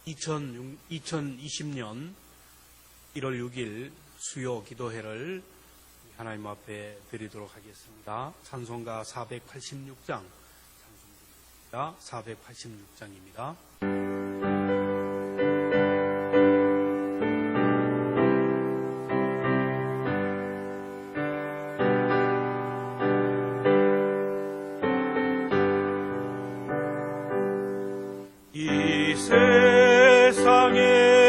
2020년 1월 6일 수요 기도회를 하나님 앞에 드리도록 하겠습니다. 찬송가 486장, 찬송가 486장입니다. 이 세상에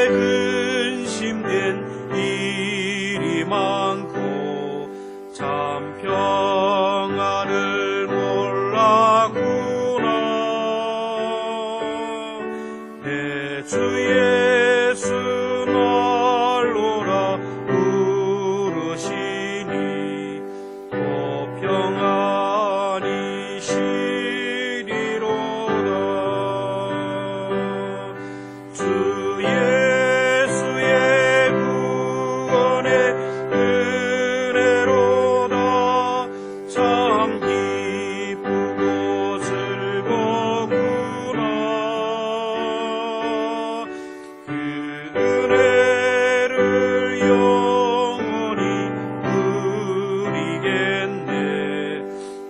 근심된 일이 많고 참 평안을 몰랐구나. 내 주 예수 날로라 부르시니 또 평안이 시리로다. 주 예수의 구원의 은혜로다. 참 기쁘고 즐겁구나. 그 은혜를 영원히 누리겠네.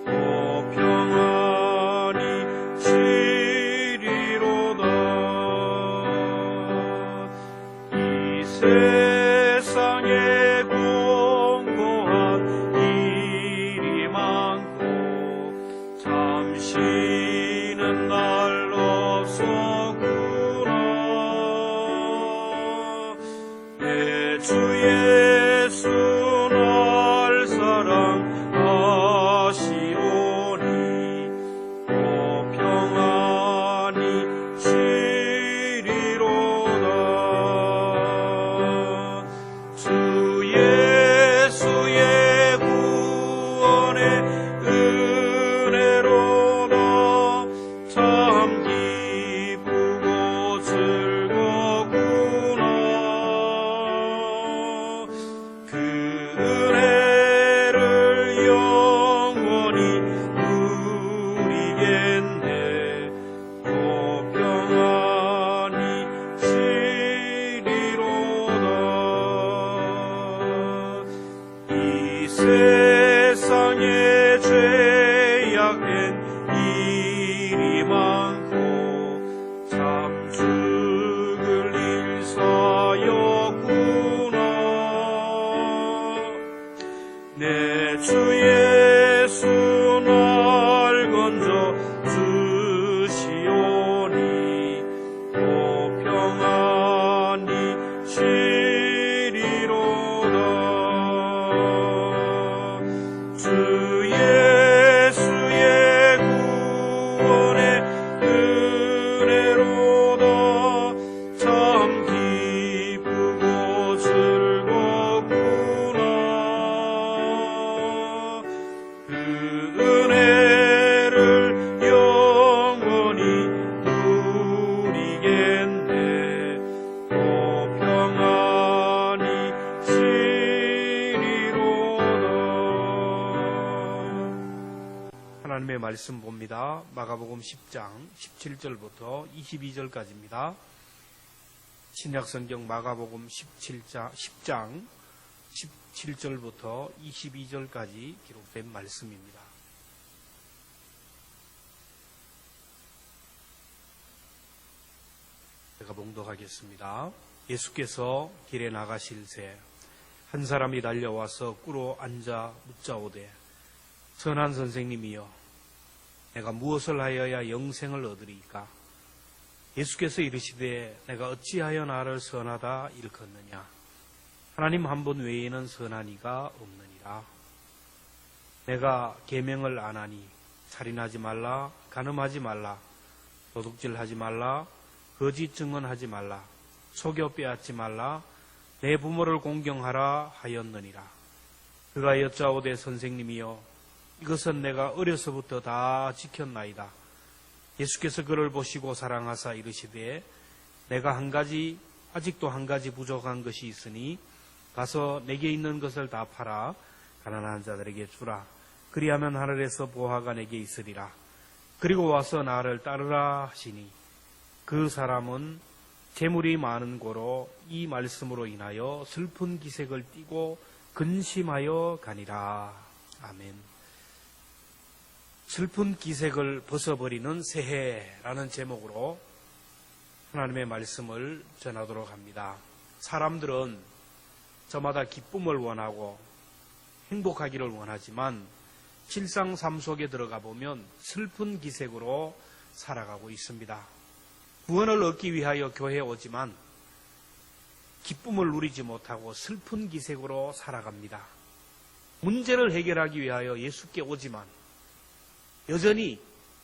또 평안이 시리로다. 이 세상에 공고한 일이 많고 잠시는 날 없었구나. 내 주 예수 날 사랑하시오니 또 평안이 시리로다. 주 예수의 구원의 은혜로다. 참 기쁘고 즐겁구나. 그 은혜를 영원히 누리겠네. 또 평안이 시리로다. 이 세상에 죄악된 일이 많고 참 죽을 일사였구나. 내 주 예수 날 건져 주시오니 또 평안이 시리로다. 주 예수의 구원의 은혜로다. 참 기쁘고 즐겁구나. 그 은혜를 영원히 누리겠네. 또 평안이 시리로다. 하나님의 말씀 봅니다. 마가복음 10장 17절부터 22절까지입니다. 신약성경 마가복음 10장 17절부터 22절까지 기록된 말씀입니다. 제가 봉독하겠습니다. 예수께서 길에 나가실새 한 사람이 달려와서 꿇어 앉아 묻자오되 선한 선생님이여 내가 무엇을 하여야 영생을 얻으리이까? 예수께서 이르시되 내가 어찌하여 나를 선하다 일컫느냐? 하나님 한 분 외에는 선한 이가 없느니라. 내가 계명을 안 하니 살인하지 말라, 간음하지 말라, 도둑질하지 말라, 거짓 증언하지 말라, 속여 빼앗지 말라, 내 부모를 공경하라 하였느니라. 그가 여짜오되 선생님이여 이것은 내가 어려서부터 다 지켰나이다. 예수께서 그를 보시고 사랑하사 이르시되 내가 아직도 한 가지 부족한 것이 있으니 가서 내게 있는 것을 다 팔아 가난한 자들에게 주라. 그리하면 하늘에서 보화가 내게 있으리라. 그리고 와서 나를 따르라 하시니 그 사람은 재물이 많은 고로 이 말씀으로 인하여 슬픈 기색을 띠고 근심하여 가니라. 아멘. 슬픈 기색을 벗어버리는 새해라는 제목으로 하나님의 말씀을 전하도록 합니다. 사람들은 저마다 기쁨을 원하고 행복하기를 원하지만 실상 삶 속에 들어가 보면 슬픈 기색으로 살아가고 있습니다. 구원을 얻기 위하여 교회에 오지만 기쁨을 누리지 못하고 슬픈 기색으로 살아갑니다. 문제를 해결하기 위하여 예수께 오지만 여전히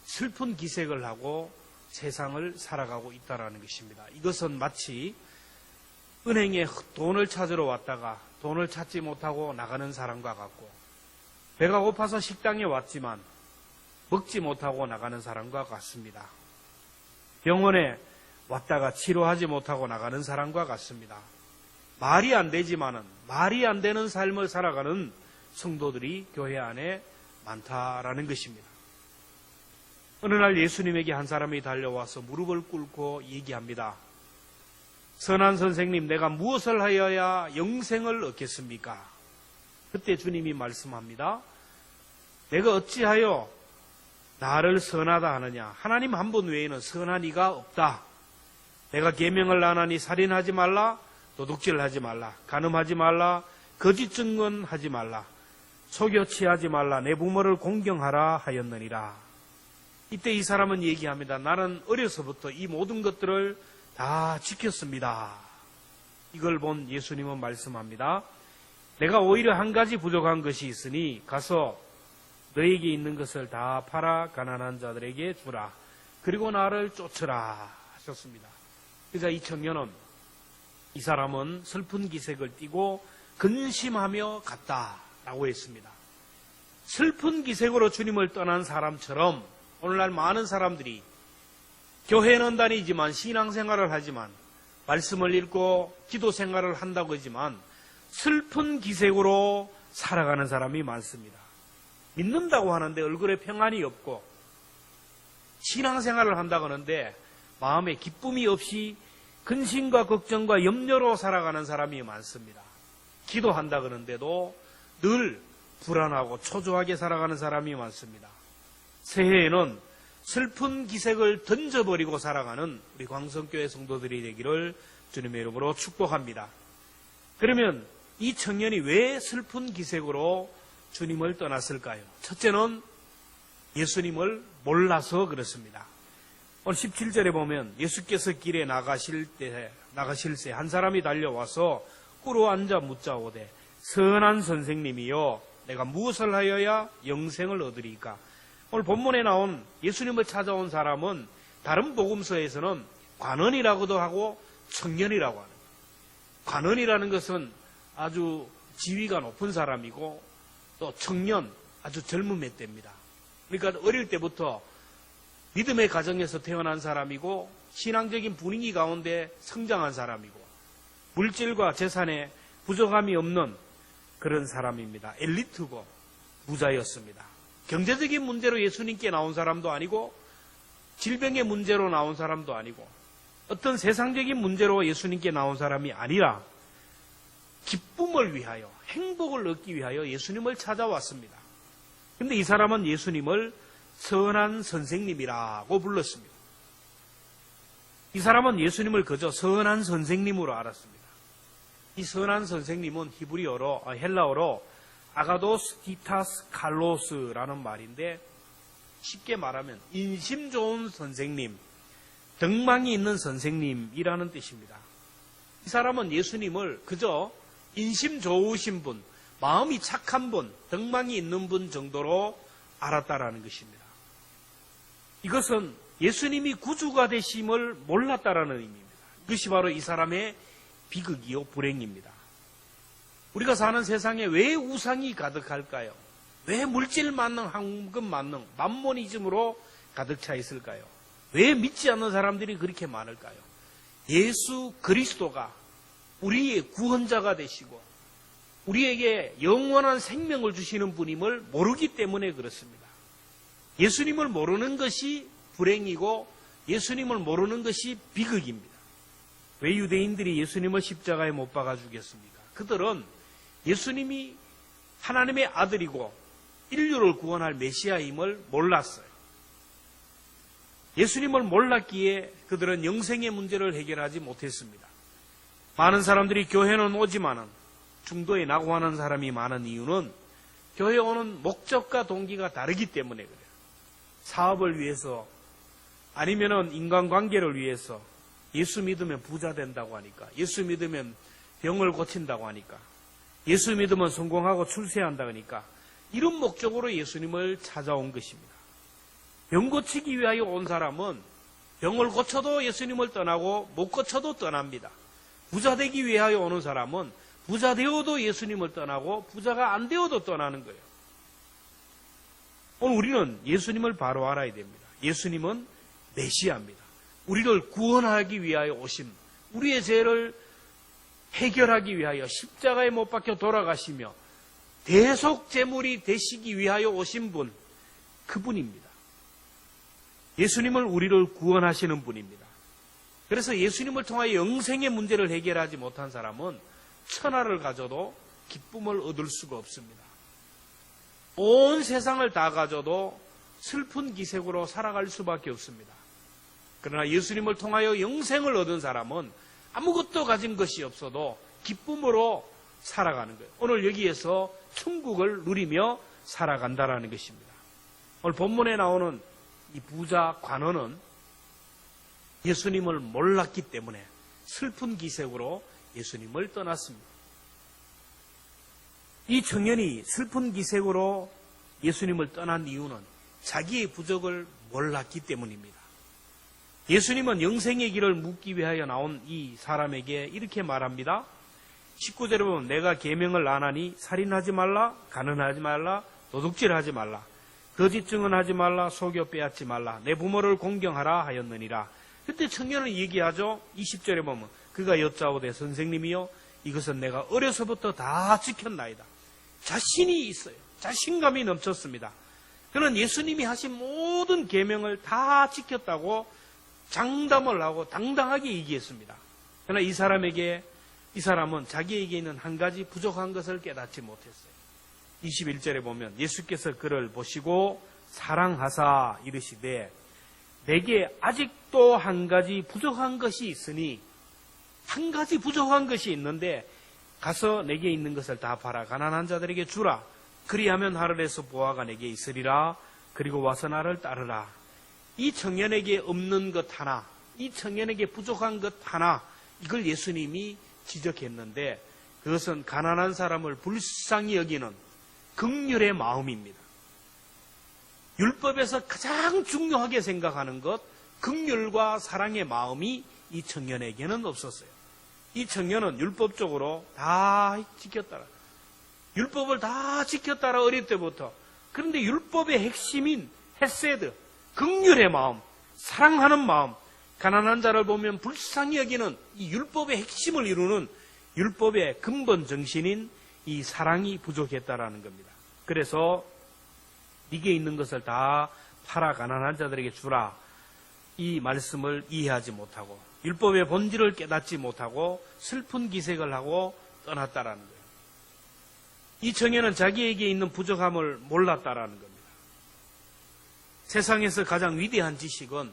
슬픈 기색을 하고 세상을 살아가고 있다는 것입니다. 이것은 마치 은행에 돈을 찾으러 왔다가 돈을 찾지 못하고 나가는 사람과 같고, 배가 고파서 식당에 왔지만 먹지 못하고 나가는 사람과 같습니다. 병원에 왔다가 치료하지 못하고 나가는 사람과 같습니다. 말이 안 되지만은 말이 안 되는 삶을 살아가는 성도들이 교회 안에 많다라는 것입니다. 어느 날 예수님에게 한 사람이 달려와서 무릎을 꿇고 얘기합니다. 선한 선생님, 내가 무엇을 하여야 영생을 얻겠습니까? 그때 주님이 말씀합니다. 내가 어찌하여 나를 선하다 하느냐? 하나님 한 분 외에는 선한 이가 없다. 내가 계명을 안 하니 살인하지 말라, 도둑질하지 말라, 간음하지 말라, 거짓 증언하지 말라, 속여 취하지 말라, 내 부모를 공경하라 하였느니라. 이때 이 사람은 얘기합니다. 나는 어려서부터 이 모든 것들을 다 지켰습니다. 이걸 본 예수님은 말씀합니다. 내가 오히려 한 가지 부족한 것이 있으니 가서 너에게 있는 것을 다 팔아 가난한 자들에게 주라. 그리고 나를 쫓으라 하셨습니다. 그러자 이 청년은, 이 사람은 슬픈 기색을 띠고 근심하며 갔다라고 했습니다. 슬픈 기색으로 주님을 떠난 사람처럼 오늘날 많은 사람들이 교회는 다니지만 신앙생활을 하지만 말씀을 읽고 기도 생활을 한다고 하지만 슬픈 기색으로 살아가는 사람이 많습니다. 믿는다고 하는데 얼굴에 평안이 없고, 신앙생활을 한다고 하는데 마음에 기쁨이 없이 근심과 걱정과 염려로 살아가는 사람이 많습니다. 기도한다고 하는데도 늘 불안하고 초조하게 살아가는 사람이 많습니다. 새해에는 슬픈 기색을 던져버리고 살아가는 우리 광성교회 성도들이 되기를 주님의 이름으로 축복합니다. 그러면 이 청년이 왜 슬픈 기색으로 주님을 떠났을까요? 첫째는 예수님을 몰라서 그렇습니다. 오늘 17절에 보면 예수께서 길에 나가실새 한 사람이 달려와서 꿇어 앉아 묻자오되 선한 선생님이여 내가 무엇을 하여야 영생을 얻으리까? 오늘 본문에 나온 예수님을 찾아온 사람은 다른 복음서에서는 관원이라고도 하고 청년이라고 하는 거예요. 관원이라는 것은 아주 지위가 높은 사람이고 또 청년, 아주 젊은 맷대입니다. 그러니까 어릴 때부터 믿음의 가정에서 태어난 사람이고 신앙적인 분위기 가운데 성장한 사람이고 물질과 재산에 부족함이 없는 그런 사람입니다. 엘리트고 부자였습니다. 경제적인 문제로 예수님께 나온 사람도 아니고 질병의 문제로 나온 사람도 아니고 어떤 세상적인 문제로 예수님께 나온 사람이 아니라 기쁨을 위하여, 행복을 얻기 위하여 예수님을 찾아왔습니다. 그런데 이 사람은 예수님을 선한 선생님이라고 불렀습니다. 이 사람은 예수님을 그저 선한 선생님으로 알았습니다. 이 선한 선생님은 헬라어로 아가도스 티타스 칼로스라는 말인데 쉽게 말하면 인심 좋은 선생님, 덕망이 있는 선생님이라는 뜻입니다. 이 사람은 예수님을 그저 인심 좋으신 분, 마음이 착한 분, 덕망이 있는 분 정도로 알았다라는 것입니다. 이것은 예수님이 구주가 되심을 몰랐다라는 의미입니다. 이것이 바로 이 사람의 비극이요 불행입니다. 우리가 사는 세상에 왜 우상이 가득할까요? 왜 물질 만능, 황금 만능, 맘모니즘으로 가득 차 있을까요? 왜 믿지 않는 사람들이 그렇게 많을까요? 예수 그리스도가 우리의 구원자가 되시고 우리에게 영원한 생명을 주시는 분임을 모르기 때문에 그렇습니다. 예수님을 모르는 것이 불행이고 예수님을 모르는 것이 비극입니다. 왜 유대인들이 예수님을 십자가에 못 박아 죽였습니까? 그들은 예수님이 하나님의 아들이고 인류를 구원할 메시아임을 몰랐어요. 예수님을 몰랐기에 그들은 영생의 문제를 해결하지 못했습니다. 많은 사람들이 교회는 오지만은 중도에 낙오하는 사람이 많은 이유는 교회 오는 목적과 동기가 다르기 때문에 그래요. 사업을 위해서 아니면은 인간관계를 위해서 예수 믿으면 부자 된다고 하니까, 예수 믿으면 병을 고친다고 하니까, 예수 믿으면 성공하고 출세한다 하니까 이런 목적으로 예수님을 찾아온 것입니다. 병 고치기 위하여 온 사람은 병을 고쳐도 예수님을 떠나고 못 고쳐도 떠납니다. 부자 되기 위하여 오는 사람은 부자 되어도 예수님을 떠나고 부자가 안 되어도 떠나는 거예요. 오늘 우리는 예수님을 바로 알아야 됩니다. 예수님은 메시아입니다. 우리를 구원하기 위하여 오신, 우리의 죄를 해결하기 위하여 십자가에 못 박혀 돌아가시며 대속제물이 되시기 위하여 오신 분, 그분입니다. 예수님을 우리를 구원하시는 분입니다. 그래서 예수님을 통하여 영생의 문제를 해결하지 못한 사람은 천하를 가져도 기쁨을 얻을 수가 없습니다. 온 세상을 다 가져도 슬픈 기색으로 살아갈 수밖에 없습니다. 그러나 예수님을 통하여 영생을 얻은 사람은 아무것도 가진 것이 없어도 기쁨으로 살아가는 거예요. 오늘 여기에서 천국을 누리며 살아간다라는 것입니다. 오늘 본문에 나오는 이 부자 관원은 예수님을 몰랐기 때문에 슬픈 기색으로 예수님을 떠났습니다. 이 청년이 슬픈 기색으로 예수님을 떠난 이유는 자기의 부족을 몰랐기 때문입니다. 예수님은 영생의 길을 묻기 위하여 나온 이 사람에게 이렇게 말합니다. 19절에 보면 내가 계명을 안 하니 살인하지 말라, 간음하지 말라, 도둑질하지 말라, 거짓 증언하지 말라, 속여 빼앗지 말라, 내 부모를 공경하라 하였느니라. 그때 청년은 얘기하죠. 20절에 보면 그가 여짜오되 선생님이여 이것은 내가 어려서부터 다 지켰나이다. 자신이 있어요. 자신감이 넘쳤습니다. 그는 예수님이 하신 모든 계명을 다 지켰다고 장담을 하고 당당하게 얘기했습니다. 그러나 이 사람은 자기에게 있는 한 가지 부족한 것을 깨닫지 못했어요. 21절에 보면 예수께서 그를 보시고 사랑하사 이르시되 내게 아직도 한 가지 부족한 것이 있으니, 한 가지 부족한 것이 있는데 가서 내게 있는 것을 다 팔아 가난한 자들에게 주라. 그리하면 하늘에서 보화가 내게 있으리라. 그리고 와서 나를 따르라. 이 청년에게 없는 것 하나, 이 청년에게 부족한 것 하나, 이걸 예수님이 지적했는데 그것은 가난한 사람을 불쌍히 여기는 긍휼의 마음입니다. 율법에서 가장 중요하게 생각하는 것, 긍휼과 사랑의 마음이 이 청년에게는 없었어요. 이 청년은 율법적으로 다 지켰더라. 율법을 다 지켰더라 어릴 때부터. 그런데 율법의 핵심인 헤세드, 긍휼의 마음, 사랑하는 마음, 가난한 자를 보면 불쌍히 여기는 이 율법의 핵심을 이루는 율법의 근본 정신인 이 사랑이 부족했다라는 겁니다. 그래서 네게 있는 것을 다 팔아 가난한 자들에게 주라. 이 말씀을 이해하지 못하고 율법의 본질을 깨닫지 못하고 슬픈 기색을 하고 떠났다라는 거예요. 이 청년은 자기에게 있는 부족함을 몰랐다라는 겁니다. 세상에서 가장 위대한 지식은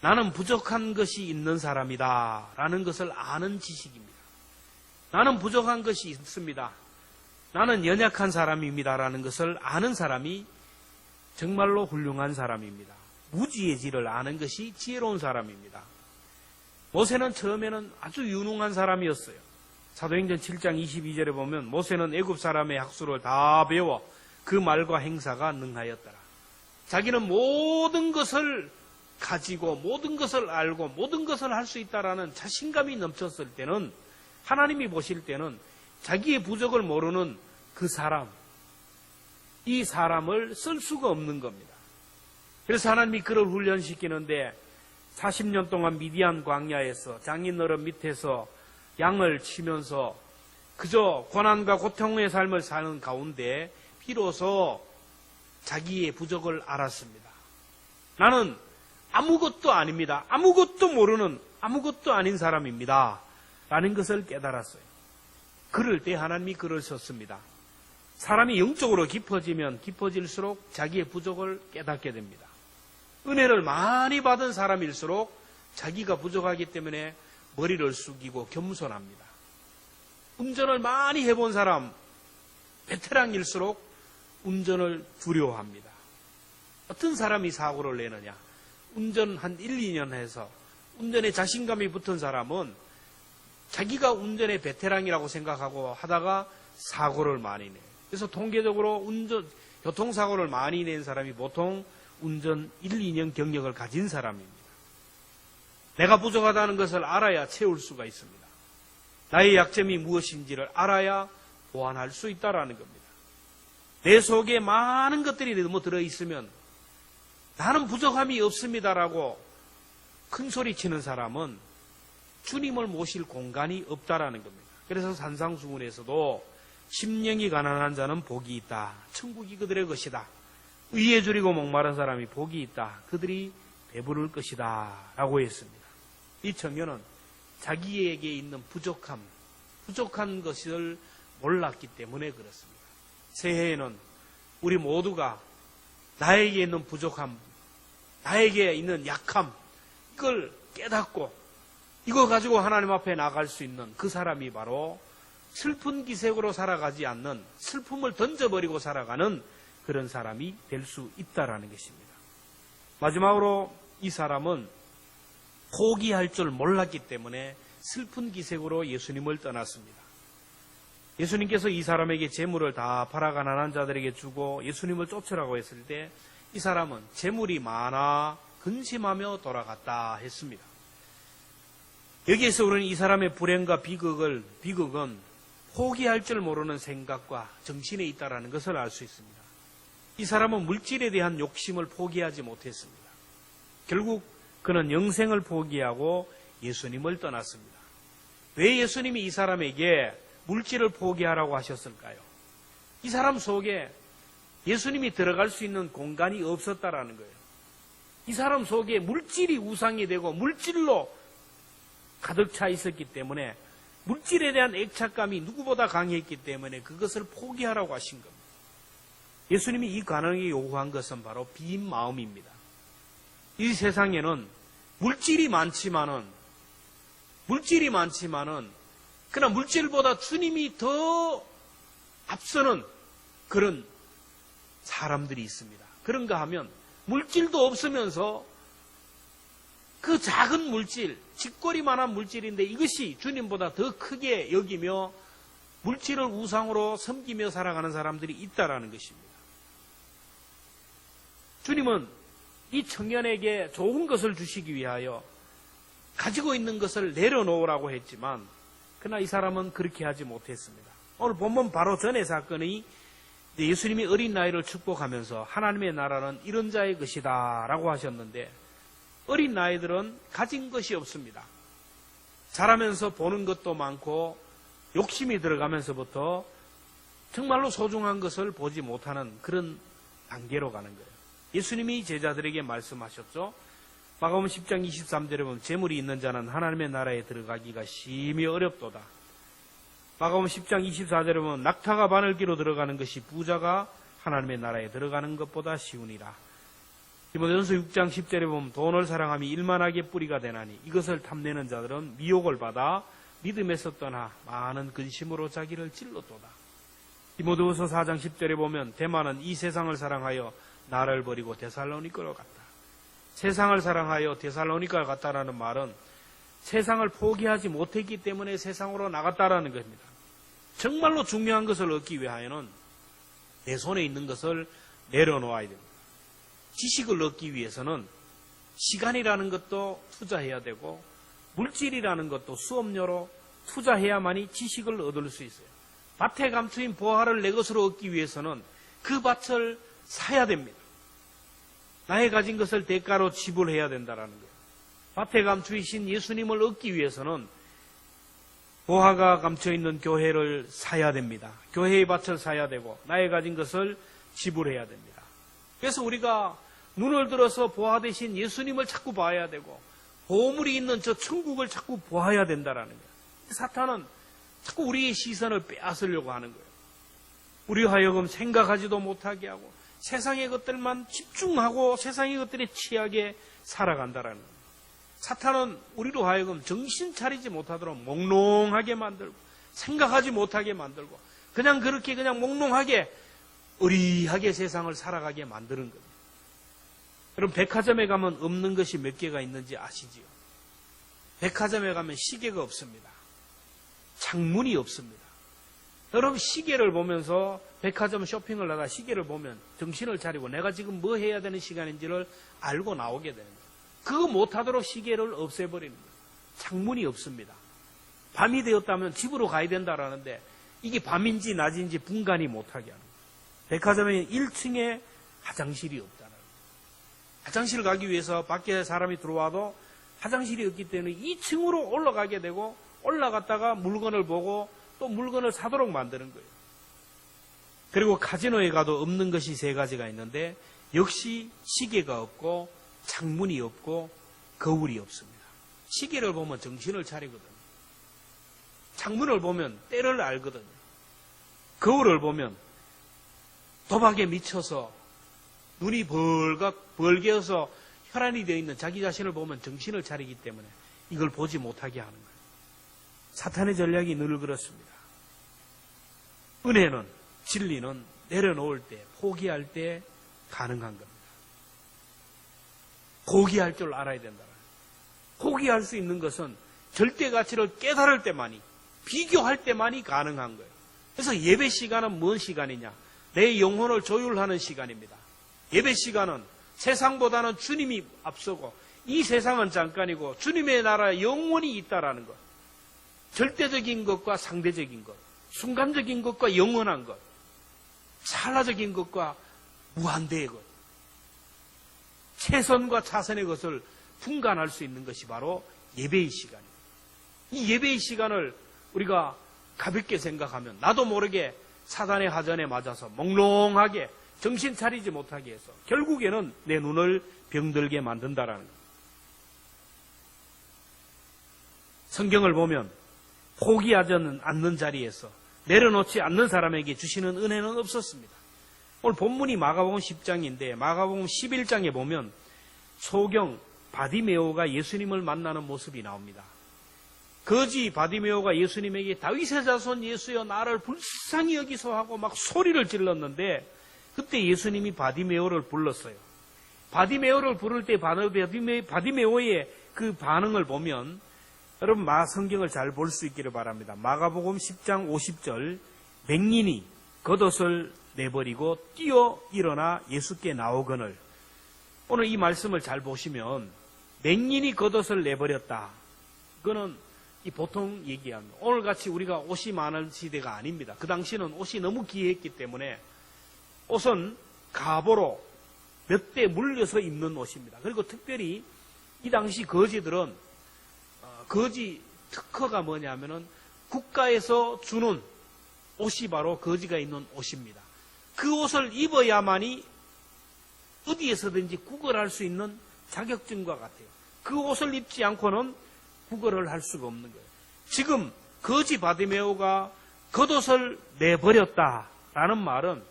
나는 부족한 것이 있는 사람이다 라는 것을 아는 지식입니다. 나는 부족한 것이 있습니다. 나는 연약한 사람입니다 라는 것을 아는 사람이 정말로 훌륭한 사람입니다. 무지의 질을 아는 것이 지혜로운 사람입니다. 모세는 처음에는 아주 유능한 사람이었어요. 사도행전 7장 22절에 보면 모세는 애굽 사람의 학수를 다 배워 그 말과 행사가 능하였더라. 자기는 모든 것을 가지고 모든 것을 알고 모든 것을 할 수 있다라는 자신감이 넘쳤을 때는 하나님이 보실 때는 자기의 부족을 모르는 그 사람, 이 사람을 쓸 수가 없는 겁니다. 그래서 하나님이 그를 훈련시키는데 40년 동안 미디안 광야에서 장인어른 밑에서 양을 치면서 그저 고난과 고통의 삶을 사는 가운데 비로소 자기의 부족을 알았습니다. 나는 아무것도 아닙니다. 아무것도 모르는 아무것도 아닌 사람입니다. 라는 것을 깨달았어요. 그럴 때 하나님이 글을 썼습니다. 사람이 영적으로 깊어지면 깊어질수록 자기의 부족을 깨닫게 됩니다. 은혜를 많이 받은 사람일수록 자기가 부족하기 때문에 머리를 숙이고 겸손합니다. 운전을 많이 해본 사람, 베테랑일수록 운전을 두려워합니다. 어떤 사람이 사고를 내느냐? 운전 한 1, 2년 해서 운전에 자신감이 붙은 사람은 자기가 운전의 베테랑이라고 생각하고 하다가 사고를 많이 내요. 그래서 통계적으로 교통사고를 많이 낸 사람이 보통 운전 1, 2년 경력을 가진 사람입니다. 내가 부족하다는 것을 알아야 채울 수가 있습니다. 나의 약점이 무엇인지를 알아야 보완할 수 있다는 겁니다. 내 속에 많은 것들이 너무 들어있으면 나는 부족함이 없습니다라고 큰 소리 치는 사람은 주님을 모실 공간이 없다라는 겁니다. 그래서 산상수훈에서도 심령이 가난한 자는 복이 있다. 천국이 그들의 것이다. 의에 줄이고 목마른 사람이 복이 있다. 그들이 배부를 것이다. 라고 했습니다. 이 청년은 자기에게 있는 부족한 것을 몰랐기 때문에 그렇습니다. 새해에는 우리 모두가 나에게 있는 부족함, 나에게 있는 약함, 이걸 깨닫고 이거 가지고 하나님 앞에 나갈 수 있는 그 사람이 바로 슬픈 기색으로 살아가지 않는, 슬픔을 던져버리고 살아가는 그런 사람이 될 수 있다라는 것입니다. 마지막으로 이 사람은 포기할 줄 몰랐기 때문에 슬픈 기색으로 예수님을 떠났습니다. 예수님께서 이 사람에게 재물을 다 팔아 가난한 자들에게 주고 예수님을 쫓으라고 했을 때 이 사람은 재물이 많아 근심하며 돌아갔다 했습니다. 여기에서 우리는 이 사람의 불행과 비극은 포기할 줄 모르는 생각과 정신에 있다는 것을 알 수 있습니다. 이 사람은 물질에 대한 욕심을 포기하지 못했습니다. 결국 그는 영생을 포기하고 예수님을 떠났습니다. 왜 예수님이 이 사람에게 물질을 포기하라고 하셨을까요? 이 사람 속에 예수님이 들어갈 수 있는 공간이 없었다라는 거예요. 이 사람 속에 물질이 우상이 되고 물질로 가득 차 있었기 때문에 물질에 대한 애착감이 누구보다 강했기 때문에 그것을 포기하라고 하신 겁니다. 예수님이 이 가난에게 요구한 것은 바로 빈 마음입니다. 이 세상에는 물질이 많지만은 그러나 물질보다 주님이 더 앞서는 그런 사람들이 있습니다. 그런가 하면 물질도 없으면서 그 작은 물질, 집거리만한 물질인데 이것이 주님보다 더 크게 여기며 물질을 우상으로 섬기며 살아가는 사람들이 있다라는 것입니다. 주님은 이 청년에게 좋은 것을 주시기 위하여 가지고 있는 것을 내려놓으라고 했지만 그러나 이 사람은 그렇게 하지 못했습니다. 오늘 본문 바로 전의 사건이 예수님이 어린 나이를 축복하면서 하나님의 나라는 이런 자의 것이다 라고 하셨는데 어린 나이들은 가진 것이 없습니다. 자라면서 보는 것도 많고 욕심이 들어가면서부터 정말로 소중한 것을 보지 못하는 그런 단계로 가는 거예요. 예수님이 제자들에게 말씀하셨죠. 마가복음 10장 23절에 보면 재물이 있는 자는 하나님의 나라에 들어가기가 심히 어렵도다. 마가복음 10장 24절에 보면 낙타가 바늘기로 들어가는 것이 부자가 하나님의 나라에 들어가는 것보다 쉬우니라. 디모데전서 6장 10절에 보면 돈을 사랑함이 일만하게 뿌리가 되나니 이것을 탐내는 자들은 미혹을 받아 믿음에서 떠나 많은 근심으로 자기를 찔렀도다. 디모데후서 4장 10절에 보면 데마는 이 세상을 사랑하여 나를 버리고 데살로니가로 갔다. 세상을 사랑하여 데살로니가로 갔다라는 말은 세상을 포기하지 못했기 때문에 세상으로 나갔다라는 겁니다. 정말로 중요한 것을 얻기 위하여는 내 손에 있는 것을 내려놓아야 됩니다. 지식을 얻기 위해서는 시간이라는 것도 투자해야 되고 물질이라는 것도 수업료로 투자해야만이 지식을 얻을 수 있어요. 밭에 감추인 보화를 내 것으로 얻기 위해서는 그 밭을 사야 됩니다. 나의 가진 것을 대가로 지불해야 된다는 거예요. 밭에 감추이신 예수님을 얻기 위해서는 보화가 감춰있는 교회를 사야 됩니다. 교회의 밭을 사야 되고 나의 가진 것을 지불해야 됩니다. 그래서 우리가 눈을 들어서 보아 되신 예수님을 자꾸 봐야 되고 보물이 있는 저 천국을 자꾸 보아야 된다라는 거예요. 사탄은 자꾸 우리의 시선을 빼앗으려고 하는 거예요. 우리 하여금 생각하지도 못하게 하고 세상의 것들만 집중하고 세상의 것들에 취하게 살아간다라는 거예요. 사탄은 우리로 하여금 정신 차리지 못하도록 몽롱하게 만들고 생각하지 못하게 만들고 그냥 그렇게 그냥 몽롱하게 의리하게 세상을 살아가게 만드는 겁니다. 여러분, 백화점에 가면 없는 것이 몇 개가 있는지 아시지요? 백화점에 가면 시계가 없습니다. 창문이 없습니다. 여러분, 시계를 보면서 백화점 쇼핑을 하다 시계를 보면 정신을 차리고 내가 지금 뭐 해야 되는 시간인지를 알고 나오게 되는 거예요. 그거 못하도록 시계를 없애버리는 거예요. 창문이 없습니다. 밤이 되었다면 집으로 가야 된다라는데 이게 밤인지 낮인지 분간이 못하게 하는 거예요. 백화점에 1층에 화장실이 없다는 거예요. 화장실을 가기 위해서 밖에 사람이 들어와도 화장실이 없기 때문에 2층으로 올라가게 되고 올라갔다가 물건을 보고 또 물건을 사도록 만드는 거예요. 그리고 카지노에 가도 없는 것이 3가지가 있는데 역시 시계가 없고 창문이 없고 거울이 없습니다. 시계를 보면 정신을 차리거든요. 창문을 보면 때를 알거든요. 거울을 보면 도박에 미쳐서 눈이 벌게어서 혈안이 되어 있는 자기 자신을 보면 정신을 차리기 때문에 이걸 보지 못하게 하는 거예요. 사탄의 전략이 늘 그렇습니다. 은혜는, 진리는 내려놓을 때, 포기할 때 가능한 겁니다. 포기할 줄 알아야 된다. 포기할 수 있는 것은 절대 가치를 깨달을 때만이, 비교할 때만이 가능한 거예요. 그래서 예배 시간은 뭔 시간이냐? 내 영혼을 조율하는 시간입니다. 예배 시간은 세상보다는 주님이 앞서고 이 세상은 잠깐이고 주님의 나라에 영원히 있다라는 것. 절대적인 것과 상대적인 것, 순간적인 것과 영원한 것, 찰나적인 것과 무한대의 것, 최선과 차선의 것을 분간할 수 있는 것이 바로 예배의 시간입니다. 이 예배의 시간을 우리가 가볍게 생각하면 나도 모르게 사단의 하전에 맞아서 몽롱하게 정신 차리지 못하게 해서 결국에는 내 눈을 병들게 만든다라는 겁니다. 성경을 보면 포기하지 않는 자리에서 내려놓지 않는 사람에게 주시는 은혜는 없었습니다. 오늘 본문이 마가복음 10장인데 마가복음 11장에 보면 소경 바디메오가 예수님을 만나는 모습이 나옵니다. 거지 바디메오가 예수님에게 다윗의 자손 예수여 나를 불쌍히 여기소 하고 막 소리를 질렀는데 그때 예수님이 바디메오를 불렀어요. 바디메오를 부를 때 바디메오의 그 반응을 보면 여러분 성경을 잘 볼 수 있기를 바랍니다. 마가복음 10장 50절 맹인이 겉옷을 내버리고 뛰어 일어나 예수께 나오거늘. 오늘 이 말씀을 잘 보시면 맹인이 겉옷을 내버렸다. 그거는 이 보통 얘기합니다. 오늘같이 우리가 옷이 많은 시대가 아닙니다. 그 당시는 옷이 너무 귀했기 때문에 옷은 갑오로 몇 대 물려서 입는 옷입니다. 그리고 특별히 이 당시 거지들은 거지 특허가 뭐냐면은 국가에서 주는 옷이 바로 거지가 입는 옷입니다. 그 옷을 입어야만이 어디에서든지 구걸할 수 있는 자격증과 같아요. 그 옷을 입지 않고는 구걸을 할 수가 없는 거예요. 지금 거지 바디메오가 겉옷을 내버렸다라는 말은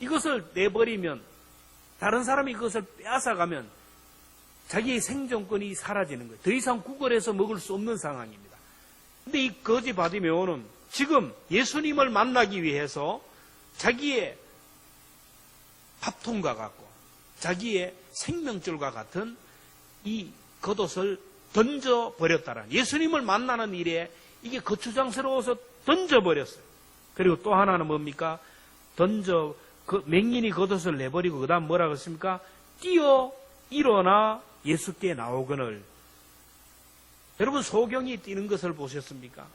이것을 내버리면 다른 사람이 그것을 빼앗아가면 자기의 생존권이 사라지는 거예요. 더 이상 구걸해서 먹을 수 없는 상황입니다. 근데 이 거지 바디메오는 지금 예수님을 만나기 위해서 자기의 밥통과 같고 자기의 생명줄과 같은 이 겉옷을 던져버렸다라는, 예수님을 만나는 일에 이게 거추장스러워서 던져버렸어요. 그리고 또 하나는 뭡니까? 맹인이 겉옷을 내버리고 그 다음 뭐라고 했습니까? 뛰어 일어나 예수께 나오거늘. 여러분 소경이 뛰는 것을 보셨습니까?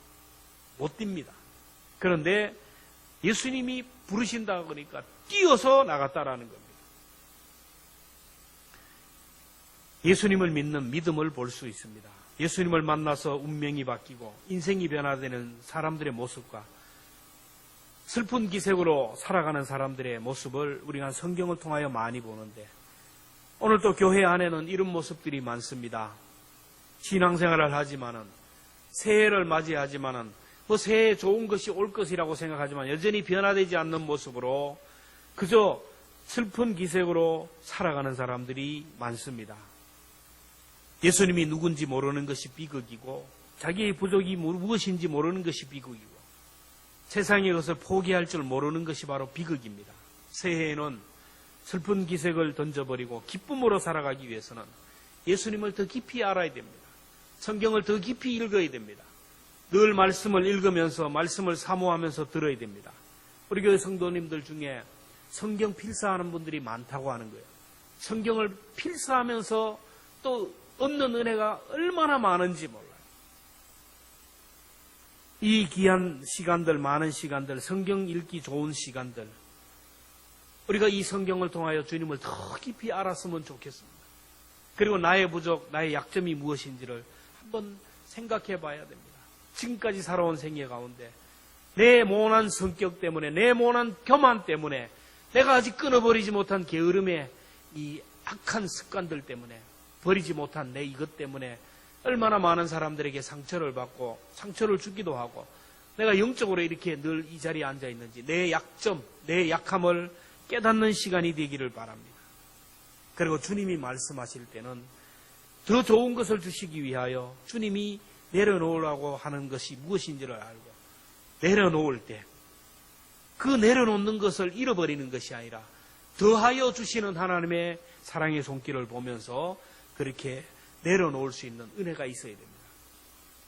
못 뜁니다. 그런데 예수님이 부르신다 그러니까 뛰어서 나갔다라는 겁니다. 예수님을 믿는 믿음을 볼 수 있습니다. 예수님을 만나서 운명이 바뀌고 인생이 변화되는 사람들의 모습과 슬픈 기색으로 살아가는 사람들의 모습을 우리가 성경을 통하여 많이 보는데 오늘 또 교회 안에는 이런 모습들이 많습니다. 신앙생활을 하지만은, 새해를 맞이하지만은, 새해에 좋은 것이 올 것이라고 생각하지만 여전히 변화되지 않는 모습으로 그저 슬픈 기색으로 살아가는 사람들이 많습니다. 예수님이 누군지 모르는 것이 비극이고, 자기의 부족이 무엇인지 모르는 것이 비극이고, 세상의 것을 포기할 줄 모르는 것이 바로 비극입니다. 새해에는 슬픈 기색을 던져버리고 기쁨으로 살아가기 위해서는 예수님을 더 깊이 알아야 됩니다. 성경을 더 깊이 읽어야 됩니다. 늘 말씀을 읽으면서 말씀을 사모하면서 들어야 됩니다. 우리 교회 성도님들 중에 성경 필사하는 분들이 많다고 하는 거예요. 성경을 필사하면서 또 얻는 은혜가 얼마나 많은지 몰라요. 이 귀한 시간들, 많은 시간들, 성경 읽기 좋은 시간들, 우리가 이 성경을 통하여 주님을 더 깊이 알았으면 좋겠습니다. 그리고 나의 부족, 나의 약점이 무엇인지를 한번 생각해 봐야 됩니다. 지금까지 살아온 생애 가운데 내 모난 성격 때문에, 내 모난 교만 때문에, 내가 아직 끊어버리지 못한 게으름의 이 악한 습관들 때문에, 버리지 못한 내 이것 때문에 얼마나 많은 사람들에게 상처를 받고 상처를 주기도 하고, 내가 영적으로 이렇게 늘 이 자리에 앉아 있는지, 내 약점, 내 약함을 깨닫는 시간이 되기를 바랍니다. 그리고 주님이 말씀하실 때는 더 좋은 것을 주시기 위하여 주님이 내려놓으라고 하는 것이 무엇인지를 알고 내려놓을 때 그 내려놓는 것을 잃어버리는 것이 아니라 더하여 주시는 하나님의 사랑의 손길을 보면서 그렇게 내려놓을 수 있는 은혜가 있어야 됩니다.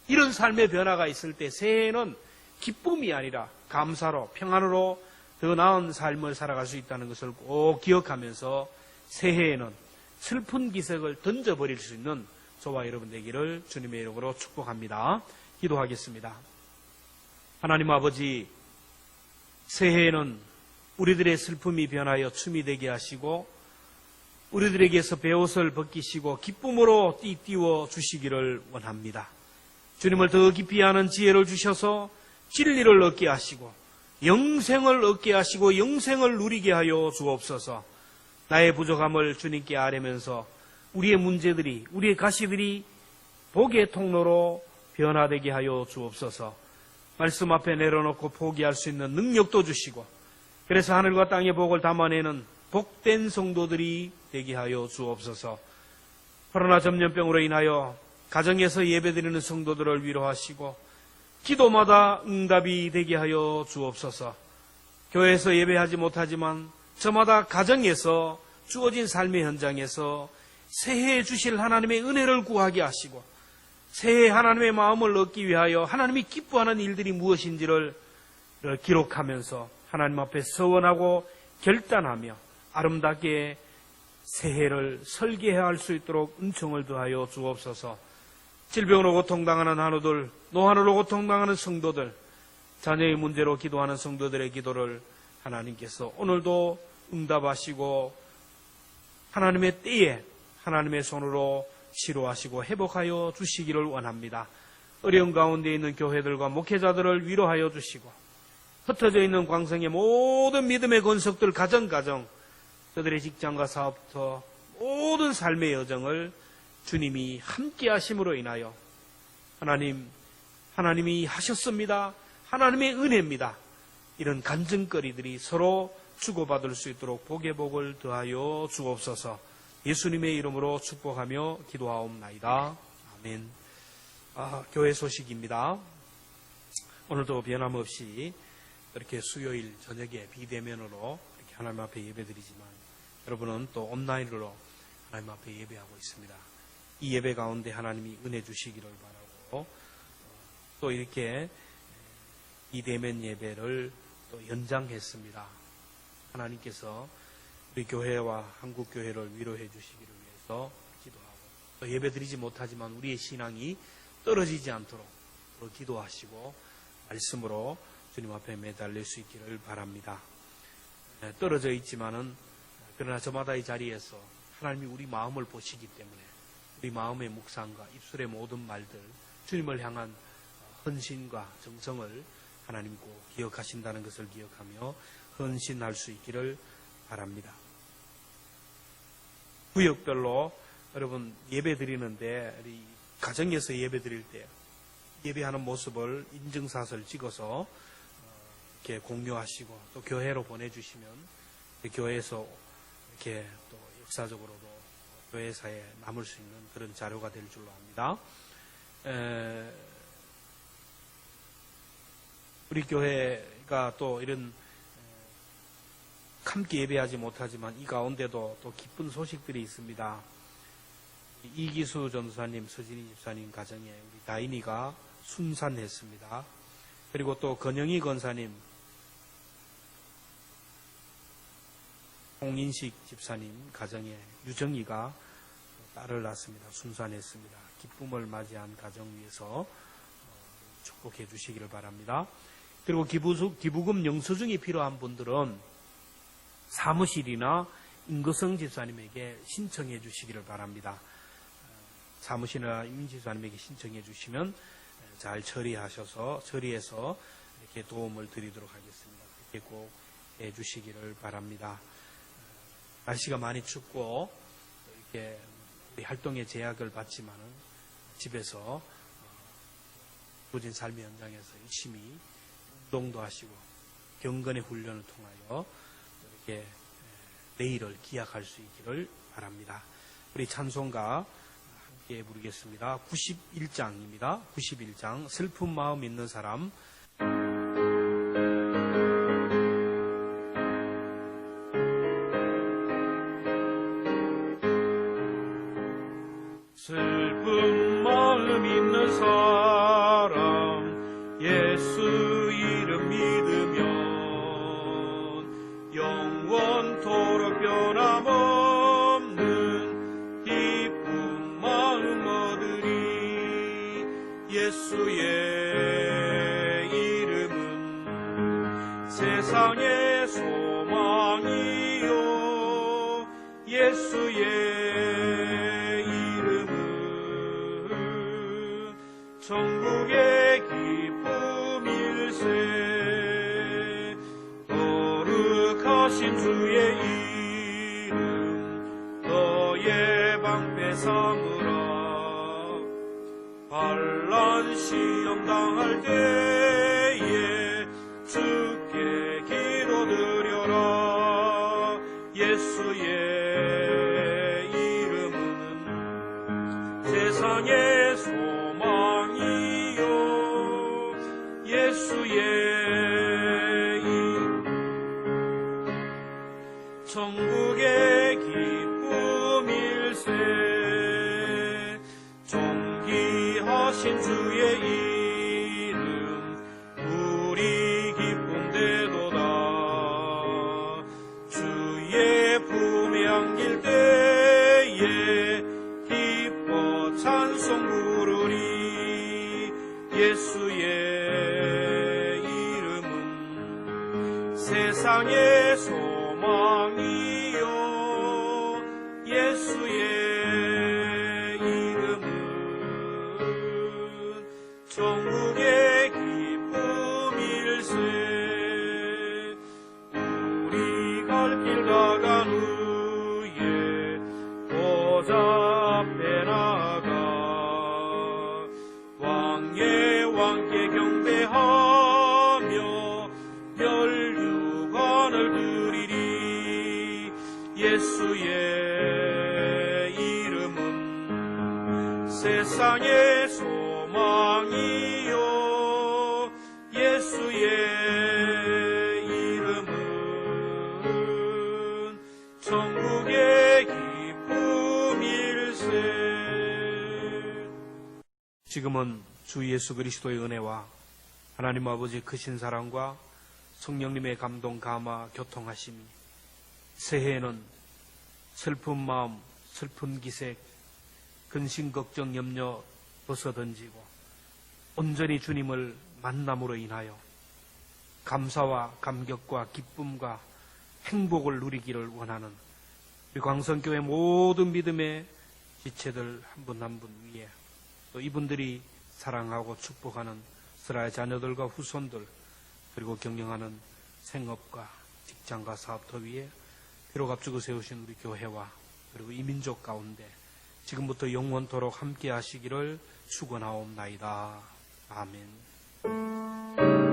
이런 삶의 변화가 있을 때 새해에는 기쁨이 아니라 감사로, 평안으로 더 나은 삶을 살아갈 수 있다는 것을 꼭 기억하면서 새해에는 슬픈 기색을 던져버릴 수 있는 저와 여러분 되기를 주님의 이름으로 축복합니다. 기도하겠습니다. 하나님 아버지, 새해에는 우리들의 슬픔이 변하여 춤이 되게 하시고 우리들에게서 베옷을 벗기시고 기쁨으로 띠띠워 주시기를 원합니다. 주님을 더 깊이 아는 지혜를 주셔서 진리를 얻게 하시고 영생을 얻게 하시고 영생을 누리게 하여 주옵소서. 나의 부족함을 주님께 아뢰면서 우리의 문제들이, 우리의 가시들이 복의 통로로 변화되게 하여 주옵소서. 말씀 앞에 내려놓고 포기할 수 있는 능력도 주시고, 그래서 하늘과 땅의 복을 담아내는 복된 성도들이 되게 하여 주옵소서. 코로나 전염병으로 인하여 가정에서 예배드리는 성도들을 위로하시고 기도마다 응답이 되게 하여 주옵소서. 교회에서 예배하지 못하지만 저마다 가정에서 주어진 삶의 현장에서 새해에 주실 하나님의 은혜를 구하게 하시고 새해 하나님의 마음을 얻기 위하여 하나님이 기뻐하는 일들이 무엇인지를 기록하면서 하나님 앞에 서원하고 결단하며 아름답게 새해를 설계해야 할 수 있도록 은총을 더하여 주옵소서. 질병으로 고통당하는 한우들, 노한으로 고통당하는 성도들, 자녀의 문제로 기도하는 성도들의 기도를 하나님께서 오늘도 응답하시고 하나님의 때에 하나님의 손으로 치료하시고 회복하여 주시기를 원합니다. 어려운 가운데 있는 교회들과 목회자들을 위로하여 주시고 흩어져 있는 광성의 모든 믿음의 건석들 가정 저들의 직장과 사업부터 모든 삶의 여정을 주님이 함께 하심으로 인하여 하나님이 하셨습니다. 하나님의 은혜입니다. 이런 간증거리들이 서로 주고받을 수 있도록 복의 복을 더하여 주옵소서. 예수님의 이름으로 축복하며 기도하옵나이다. 아멘. 교회 소식입니다. 오늘도 변함없이 이렇게 수요일 저녁에 비대면으로 이렇게 하나님 앞에 예배드리지만 여러분은 또 온라인으로 하나님 앞에 예배하고 있습니다. 이 예배 가운데 하나님이 은혜 주시기를 바라고 또 이렇게 비대면 예배를 또 연장했습니다. 하나님께서 우리 교회와 한국 교회를 위로해 주시기를 위해서 기도하고 또 예배드리지 못하지만 우리의 신앙이 떨어지지 않도록 또 기도하시고 말씀으로 주님 앞에 매달릴 수 있기를 바랍니다. 떨어져 있지만은 그러나 저마다의 자리에서 하나님이 우리 마음을 보시기 때문에 우리 마음의 묵상과 입술의 모든 말들 주님을 향한 헌신과 정성을 하나님 꼭 기억하신다는 것을 기억하며 헌신할 수 있기를 바랍니다. 구역별로 여러분 예배 드리는데 우리 가정에서 예배 드릴 때 예배하는 모습을 인증샷을 찍어서 이렇게 공유하시고 또 교회로 보내주시면 교회에서 이렇게 또 역사적으로도 교회사에 남을 수 있는 그런 자료가 될 줄로 압니다. 우리 교회가 또 이런 함께 예배하지 못하지만 이 가운데도 또 기쁜 소식들이 있습니다. 이기수 전도사님, 서진희 집사님 가정에 우리 다인이가 순산했습니다. 그리고 또 건영희 권사님, 홍인식 집사님 가정에 유정이가 딸을 낳습니다. 순산했습니다. 기쁨을 맞이한 가정 위해서 축복해 주시기를 바랍니다. 그리고 기부금 영수증이 필요한 분들은 사무실이나 임거성 집사님에게 신청해 주시기를 바랍니다. 사무실이나 임 집사님에게 신청해 주시면 잘 처리해서 이렇게 도움을 드리도록 하겠습니다. 그렇게 꼭 해 주시기를 바랍니다. 날씨가 많이 춥고 이렇게 우리 활동에 제약을 받지만은 집에서 부진 삶의 현장에서 열심히 운동도 하시고 경건의 훈련을 통하여 이렇게 내일을 기약할 수 있기를 바랍니다. 우리 찬송가 함께 부르겠습니다. 91장입니다. 91장 슬픈 마음 있는 사람. 슬픈 마음 있는 사람 예수 이름 믿으면 영원토록 변함없는 기쁜 마음 얻으리. 예수의 이름은 세상의 소망이요 예수의 천국의 기쁨일세. 거룩하신 주의 이름 너의 방패 삼으라. 반란 시험 당할 때에 주께 기도드려라. 예수의 이름은 세상의 소망이요 예수의 이름 천국의 기쁨일세. 존귀하신 주의 이름 우리 기쁨 되도다. 주의 품에 안길 때에 기뻐 찬송 부르리. 예수의 이름은 세상의 소망이요 예수의 이름은 천국의 기쁨일세. 우리 갈 길 다간 후에 보좌 앞에 나가 왕의 왕께 경배하며 멸류관을 드리리. 예수의 이름은 세상의 소망이요 예수의 이름은 천국의 기쁨일세. 지금은 주 예수 그리스도의 은혜와 하나님 아버지 크신 사랑과 성령님의 감동 감화 교통하심이 새해에는 슬픈 마음 슬픈 기색 근심 걱정 염려 벗어던지고 온전히 주님을 만남으로 인하여 감사와 감격과 기쁨과 행복을 누리기를 원하는 우리 광성교회 모든 믿음의 지체들 한 분 한 분 위에 또 이분들이 사랑하고 축복하는 스라의 자녀들과 후손들 그리고 경영하는 생업과 직장과 사업터 위에 비록 앞주고 세우신 우리 교회와 그리고 이 민족 가운데 지금부터 영원토록 함께 하시기를 축원하옵나이다. 아멘.